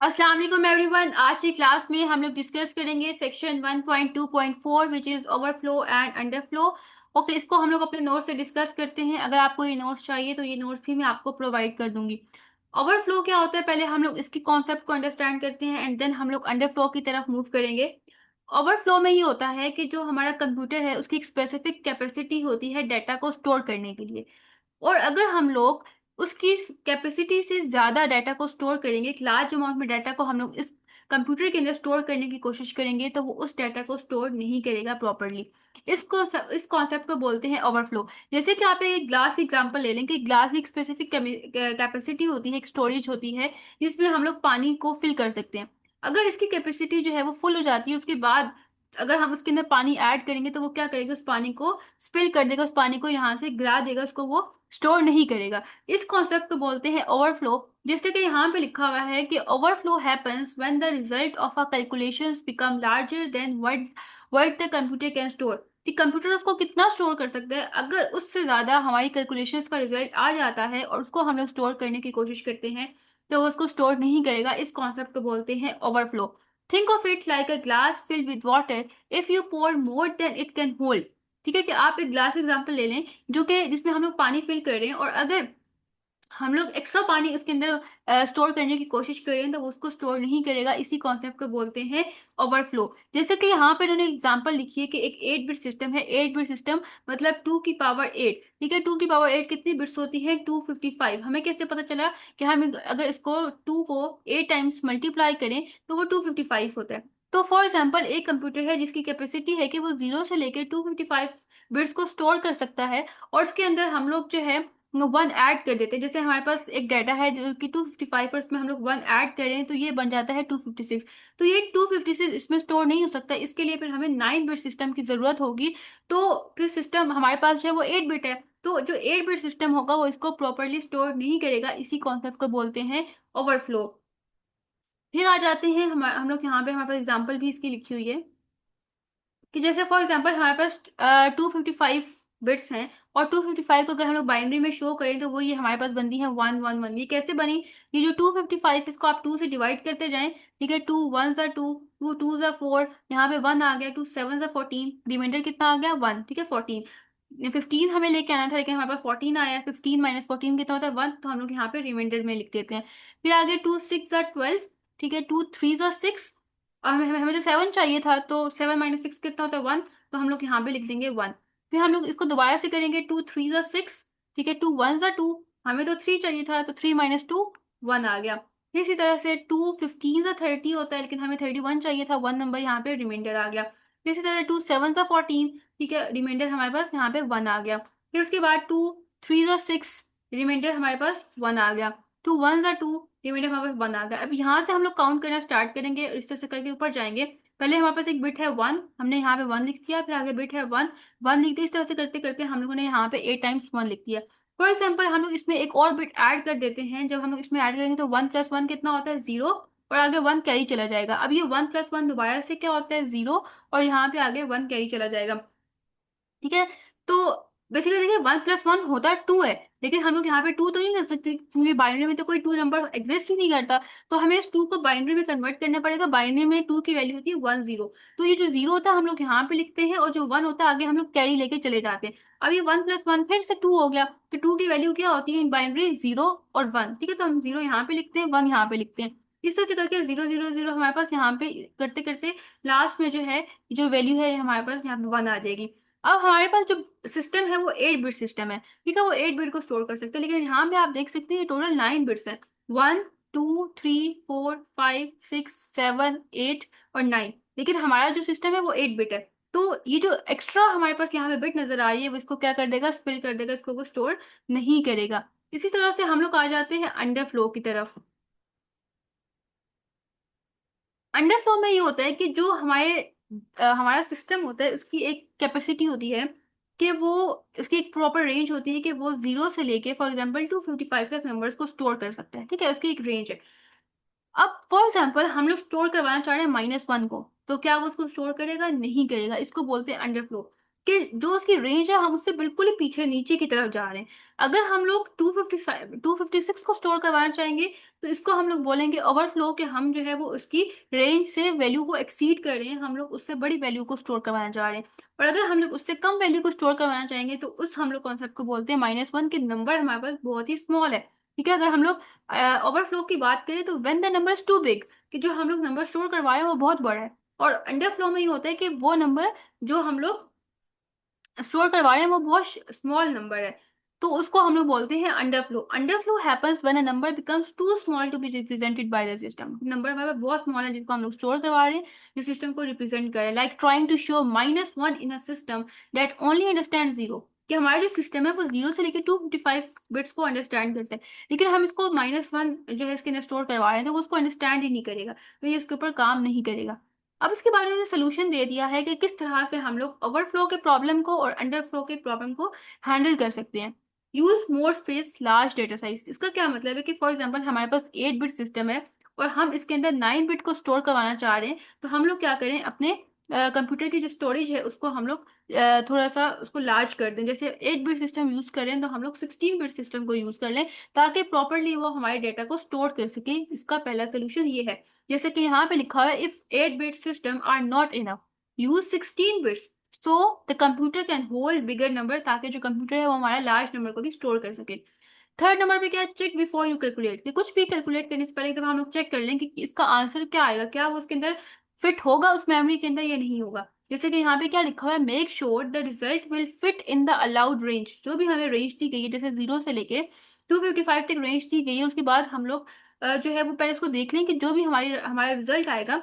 अस्सलाम वालेकुम एवरीवन। आज की क्लास में हम लोग डिस्कस करेंगे section 1.2.4 which is overflow and underflow. Okay, इसको हम लोग अपने नोट्स से डिस्कस करते हैं। अगर आपको ये नोट्स चाहिए तो ये नोट्स भी मैं आपको प्रोवाइड कर दूंगी। ओवरफ्लो क्या होता है, पहले हम लोग इसकी कॉन्सेप्ट को अंडरस्टैंड करते हैं एंड देन हम लोग अंडरफ्लो की तरफ मूव करेंगे। ओवरफ्लो में ये होता है कि जो हमारा कंप्यूटर है उसकी एक स्पेसिफिक कैपेसिटी होती है डाटा को स्टोर करने के लिए। और अगर हम लोग उसकी कैपेसिटी से ज़्यादा डाटा को स्टोर करेंगे, एक लार्ज अमाउंट में डाटा को हम लोग इस कंप्यूटर के अंदर स्टोर करने की कोशिश करेंगे, तो वो उस डाटा को स्टोर नहीं करेगा प्रॉपरली। इसको इस कॉन्सेप्ट को बोलते हैं ओवरफ्लो। जैसे कि आप एक ग्लास एग्जांपल ले लें कि ग्लास की एक स्पेसिफिक कैपेसिटी होती है, एक स्टोरेज होती है जिसमें हम लोग पानी को फिल कर सकते हैं। अगर इसकी कैपेसिटी जो है वो फुल हो जाती है, उसके बाद अगर हम उसके अंदर पानी ऐड करेंगे तो वो क्या करेगा, उस पानी को स्पिल कर देगा, उस पानी को यहाँ से गिरा देगा, उसको वो स्टोर नहीं करेगा। इस कॉन्सेप्ट को बोलते हैं ओवरफ्लो। जैसे कि यहाँ पे लिखा हुआ है कि overflow happens when the result of a calculations become larger than what the computer can store. कि कंप्यूटर उसको कितना स्टोर कर सकता है, अगर उससे ज्यादा हमारी कैलकुलेशंस का रिजल्ट आ जाता है और उसको हम लोग स्टोर करने की कोशिश करते हैं, तो वो उसको स्टोर नहीं करेगा। इस कॉन्सेप्ट को बोलते हैं overflow. Think of it like a glass filled with water. If you pour more than it can hold. ठीक है, कि आप एक ग्लास एग्जांपल ले लें जो कि जिसमें हम लोग पानी फिल कर रहे हैं, और अगर हम लोग एक्स्ट्रा पानी उसके अंदर स्टोर करने की कोशिश करें तो वो उसको स्टोर नहीं करेगा। इसी कॉन्सेप्ट को बोलते हैं ओवरफ्लो। जैसे कि यहाँ पे उन्होंने एग्जांपल लिखी है कि एक 8 बिट सिस्टम है। 8 बिट सिस्टम मतलब 2 की पावर 8। ठीक है, 2 की पावर 8 कितनी बिट्स होती है, 255। हमें कैसे पता चला कि हम अगर इसको 2 को 8 टाइम्स मल्टीप्लाई करें तो वो 255 होता है। तो फॉर एग्जाम्पल एक कंप्यूटर है जिसकी कैपेसिटी है कि वो 0 से लेकर 255 बिट्स को स्टोर कर सकता है, और उसके अंदर हम लोग जो है 1 ऐड कर देते हैं। जैसे हमारे पास एक डाटा है जो कि 255 और इसमें हम लोग 1 ऐड करें तो ये बन जाता है 256। तो ये 256 इसमें स्टोर नहीं हो सकता, इसके लिए फिर हमें 9 बिट सिस्टम की जरूरत होगी। तो फिर सिस्टम हमारे पास जो है वो 8 बिट है, तो जो 8 बिट सिस्टम होगा वो इसको प्रॉपरली स्टोर नहीं करेगा। इसी कॉन्सेप्ट को बोलते हैं ओवरफ्लो। फिर आ जाते हैं हम लोग यहाँ पे, हमारे पास एग्जाम्पल भी इसकी लिखी हुई है कि जैसे फॉर एग्जांपल हमारे पास 255 बिट्स हैं, और 255 को अगर हम लोग बाइनरी में शो करें तो वो ये हमारे पास बनती है 111। ये कैसे बनी, ये जो 255 इसको आप 2 से डिवाइड करते जाएं। ठीक है, 2 1 ज़ा 2, 2 2 ज़ा 4, यहाँ पे 1 आ गया, 2 7 ज़ा 14, रिमाइंडर कितना आ गया 1। ठीक है, 14। 15 हमें लेके आना था लेकिन हमारे पास 14 आया। 15 - 14 कितना होता है 1, तो हम लोग यहाँ पे रिमाइंडर में लिख देते हैं। फिर आगे 2 6 ज़ा 12। ठीक है, 2 3 ज़ा 6, और हमें तो 7 चाहिए था, तो 7 - 6 कितना होता है 1, तो हम लोग यहाँ पे लिख देंगे 1। फिर हम लोग इसको दोबारा से करेंगे, 2 3 ज़ा 6। ठीक है, 2 1 ज़ा 2, हमें तो 3 चाहिए था, तो 3 - 2 1 आ गया। फिर इसी तरह से 2 15 ज़ा 30 होता है लेकिन हमें 31 चाहिए था, 1 नंबर यहाँ पे रिमाइंडर आ गया। फिर इसी तरह 2 7 ज़ा 14। ठीक है, रिमाइंडर हमारे पास यहाँ पे 1 आ गया। फिर उसके बाद 2 3 ज़ा 6, रिमाइंडर हमारे पास 1 आ गया। 2 1 ज़ा 2, रिमाइंडर हमारे पास 1 आ गया। अब यहाँ से हम लोग काउंट करना स्टार्ट करेंगे, इस तरह से करके ऊपर जाएंगे। पहले हमारे पास एक बिट है 1, हमने यहाँ पे 1 लिख दिया, फिर आगे बिट है 1, 1 लिख दिया। इस तरह से करते करते हम लोगों ने यहाँ पे 8 टाइम्स 1 लिख दिया। फॉर एग्जाम्पल हम लोग इसमें एक और बिट ऐड कर देते हैं। जब हम लोग इसमें ऐड करेंगे तो 1 + 1 कितना होता है 0, और आगे 1 कैरी चला जाएगा। अब ये 1 + 1 दोबारा से क्या होता है 0, और यहाँ पे आगे 1 कैरी चला जाएगा। ठीक है, तो बेसिकली देखिए 1 + 1 होता है 2 है, लेकिन हम लोग यहाँ पे 2 तो नहीं लिख सकते क्योंकि बाइनरी में तो कोई 2 नंबर एग्जिस्ट ही नहीं करता। तो हमें इस 2 को बाइनरी में कन्वर्ट करना पड़ेगा। बाइनरी में 2 की वैल्यू होती है 1 0। तो ये जो 0 होता है हम लोग यहाँ पे लिखते हैं, और जो 1 होता है आगे हम लोग कैरी लेके चले जाते हैं। अब ये 1 + 1 फिर से 2 हो गया, तो 2 की वैल्यू क्या होती है इन बाइनरी 0 और 1। ठीक है, तो हम 0 यहाँ पे लिखते हैं, 1 यहाँ पे लिखते हैं। इस तरह से करके 0 0 0 हमारे पास यहाँ पे करते करते लास्ट में जो है जो वैल्यू है हमारे पास यहाँ पे 1 आ जाएगी। अब हमारे पास जो सिस्टम है वो 8 बिट सिस्टम है। ठीक है, वो 8 बिट को स्टोर कर सकते हैं, लेकिन यहाँ पे आप देख सकते हैं टोटल 9 बिट्स है। 1 2 3 4 5 6 7 8 और 9, लेकिन हमारा जो सिस्टम है वो 8 बिट है। तो ये जो एक्स्ट्रा हमारे पास यहाँ पे बिट नजर आ रही है वो इसको क्या कर देगा, स्पिल कर देगा, इसको वो स्टोर नहीं करेगा। इसी तरह से हम लोग आ जाते हैं अंडरफ्लो की तरफ। अंडरफ्लो में ये होता है कि जो हमारा सिस्टम होता है उसकी एक कैपेसिटी होती है कि वो उसकी एक प्रॉपर रेंज होती है कि वो 0 से लेके फॉर एग्जांपल 255 तक नंबर्स को स्टोर कर सकता है। ठीक है, उसकी एक रेंज है। अब फॉर एग्जांपल हम लोग स्टोर करवाना चाह रहे हैं -1 को, तो क्या वो उसको स्टोर करेगा, नहीं करेगा। इसको बोलते हैं अंडरफ्लो। कि जो उसकी रेंज है हम उससे बिल्कुल ही पीछे नीचे की तरफ जा रहे हैं। अगर हम लोग 256 को स्टोर करवाना चाहेंगे तो इसको हम लोग बोलेंगे ओवरफ्लो, कि हम जो है वो उसकी रेंज से वैल्यू को एक्सीड कर रहे हैं, हम लोग उससे बड़ी वैल्यू को स्टोर करवाना चाह रहे हैं। और अगर हम लोग उससे कम वैल्यू को स्टोर करवाना चाहेंगे तो उस हम लोग कॉन्सेप्ट को बोलते हैं -1, के नंबर हमारे पास बहुत ही स्मॉल है। ठीक है, अगर हम लोग ओवरफ्लो की बात करें तो when the number is too big, कि जो हम लोग नंबर स्टोर करवाए हैं वो बहुत बड़ा है। और अंडरफ्लो में ये होता है कि वो नंबर जो हम लोग स्टोर करवा रहे हैं वो बहुत स्मॉल नंबर है, तो उसको हम लोग बोलते हैं underflow. Underflow happens when a number becomes too small to be represented by the system. Number हमारे पास बहुत स्मॉल है जिसको हम लोग स्टोर करवा रहे हैं, जो सिस्टम को रिप्रेजेंट करे, like trying to show -1 in a system that only understand zero, कि हमारा जो सिस्टम है वो 0 से लेकर 255 बिट्स को अंडरस्टैंड करता है, लेकिन हम इसको -1 जो है इसके अंदर स्टोर करवा रहे हैं तो वो उसको अंडरस्टैंड ही नहीं करेगा, तो ये इसके ऊपर काम नहीं करेगा। अब इसके बाद उन्होंने सोल्यूशन दे दिया है कि किस तरह से हम लोग ओवरफ्लो के प्रॉब्लम को और अंडरफ्लो के प्रॉब्लम को हैंडल कर सकते हैं। Use more space large data size. इसका क्या मतलब है कि फॉर एग्जांपल हमारे पास 8 बिट सिस्टम है और हम इसके अंदर 9 बिट को स्टोर करवाना चाह रहे हैं, तो हम लोग क्या करें, अपने कंप्यूटर की जो स्टोरेज है उसको हम लोग थोड़ा सा उसको लार्ज कर दें। जैसे 8 बिट सिस्टम यूज करें तो हम लोग 16 बिट सिस्टम को यूज कर लें, ताकि प्रॉपरली वो हमारे डेटा को स्टोर कर सके। इसका पहला सोल्यूशन ये है। जैसे कि यहाँ पे लिखा हुआ है, if 8 bit system are not enough, use 16 bits so the computer can hold bigger number, ताकि जो कंप्यूटर है वो हमारा लार्ज नंबर को भी स्टोर कर सके। थर्ड नंबर पे क्या है, चेक बिफोर यू कैलकुलेट, कि कुछ भी कैलकुलेट करने से पहले एक दफा हम लोग चेक कर लें कि इसका आंसर क्या आएगा, क्या वो उसके अंदर फिट होगा उस मेमोरी के अंदर या नहीं होगा। जैसे कि यहाँ पे क्या लिखा हुआ है, make sure the result will fit in the allowed range. जो भी हमें रेंज दी गई है, जैसे 0 से लेके 255 तक रेंज दी गई है, उसके बाद हम लोग जो है वो पहले इसको देख लें कि जो भी हमारा रिजल्ट आएगा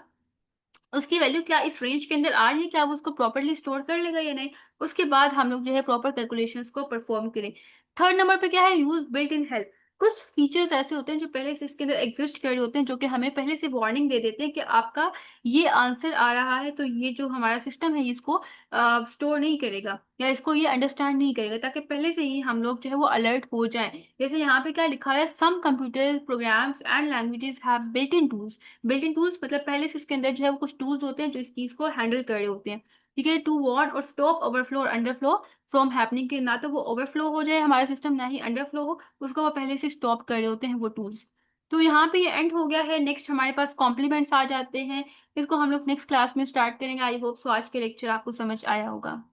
उसकी वैल्यू क्या इस रेंज के अंदर आ रही है, क्या वो उसको प्रॉपरली स्टोर कर लेगा या नहीं। उसके बाद हम लोग जो है प्रॉपर कैलकुलेशंस को परफॉर्म करें। थर्ड नंबर पे क्या है, यूज बिल्ट इन हेल्प। कुछ फीचर्स ऐसे होते हैं जो पहले से इसके अंदर एग्जिस्ट कर रहे होते हैं, जो कि हमें पहले से वार्निंग दे देते हैं कि आपका ये आंसर आ रहा है, तो ये जो हमारा सिस्टम है इसको स्टोर नहीं करेगा या इसको ये अंडरस्टैंड नहीं करेगा, ताकि पहले से ही हम लोग जो है वो अलर्ट हो जाएं। जैसे यहाँ पे क्या लिखा है, some computer programs and languages have built in tools. Built in tools मतलब पहले से इसके अंदर जो है वो कुछ टूल्स होते हैं जो इस चीज को हैंडल कर रहे होते हैं। ठीक है, टू वार्न और स्टॉप ओवरफ्लो और अंडरफ्लो फ्रॉम हैपनिंग, कि ना तो वो ओवरफ्लो हो जाए हमारा सिस्टम, ना ही अंडरफ्लो हो, उसको वो पहले से स्टॉप कर रहे होते हैं वो टूल्स। तो यहाँ पे ये एंड हो गया है। नेक्स्ट हमारे पास कॉम्प्लीमेंट्स आ जाते हैं, इसको हम लोग नेक्स्ट क्लास में स्टार्ट करेंगे। आई होप सो आज के लेक्चर आपको समझ आया होगा।